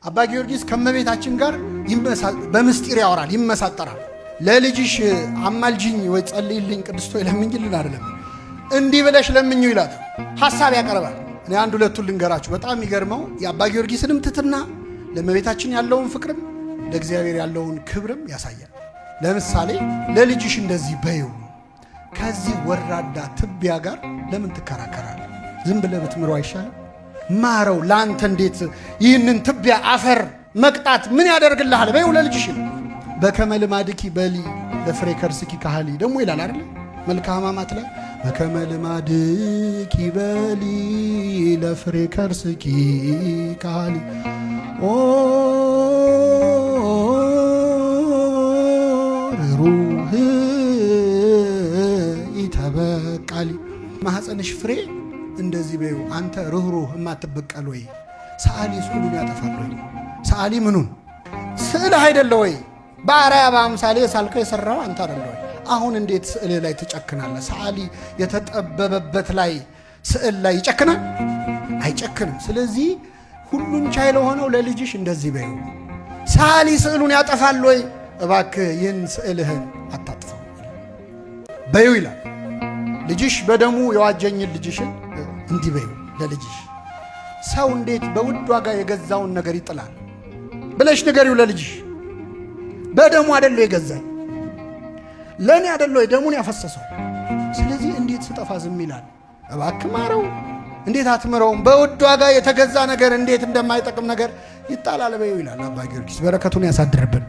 አባ ጊዮርጊስ ከመቤታችን ጋር በምስጢር ያወራል፣ ይመሳጠራል። ለልጅሽ አማልጅኝ ወይ ጸልይልኝ ቅድስቶ ለምኝልን አይደለም፣ እንዲህ ብለሽ ለምኙ ይላል። ሐሳብ ያቀርባል። እኔ አንድ ሁለቱን ልንገራችሁ። በጣም የሚገርመው የአባ ጊዮርጊስንም ትሕትና ለመቤታችን ያለውን ፍቅርም ለእግዚአብሔር ያለውን ክብርም ያሳያል። ለምሳሌ ለልጅሽ እንደዚህ በይው፣ ከዚህ ወራዳ ትቢያ ጋር ለምን ትከራከራለህ? ዝም ብለህ ብትምረው አይሻልም? ማረው። ላንተ እንዴት ይህንን ትቢያ አፈር መቅጣት ምን ያደርግልሃል? በይው ለልጅሽ። በከመ ልማድኪ በሊ ለፍሬ ከርስኪ ካህሊ ደግሞ ይላል አይደል? መልክአ ሕማማት ላይ በከመ ልማድኪ በሊ ለፍሬ ከርስኪ ካህሊ ኦ ሩህ ይተበቃሊ ማኅፀንሽ ፍሬ እንደዚህ በይው። አንተ ሩህሩህ የማትበቀል ወይ ሰዓሊ ስዕሉን ያጠፋል ወይ? ሰዓሊ ምኑን ስዕል አይደለ ወይ? በአርአያ በአምሳሌ ሳልከው የሰራው አንተ አይደለ ወይ? አሁን እንዴት ስዕል ላይ ትጨክናለህ? ሰዓሊ የተጠበበበት ላይ ስዕል ላይ ይጨክናል? አይጨክንም። ስለዚህ ሁሉን ቻይ ለሆነው ለልጅሽ እንደዚህ በይው። ሰዓሊ ስዕሉን ያጠፋል ወይ? እባክህ ይህን ስዕልህን አታጥፈው በይው ይላል። ልጅሽ በደሙ የዋጀኝን ልጅሽን እንዲህ በይው ለልጅሽ። ሰው እንዴት በውድ ዋጋ የገዛውን ነገር ይጥላል ብለሽ ንገሪው ለልጅሽ። በደሙ አይደለ የገዛኝ፣ ለእኔ አይደለ ደሙን ያፈሰሰው። ስለዚህ እንዴት ስጠፋ ዝም ይላል? እባክህ ማረው። እንዴት አትምረውም? በውድ ዋጋ የተገዛ ነገር እንዴት እንደማይጠቅም ነገር ይጣላል በይው ይላል አባ ጊዮርጊስ። በረከቱን ያሳድርብን።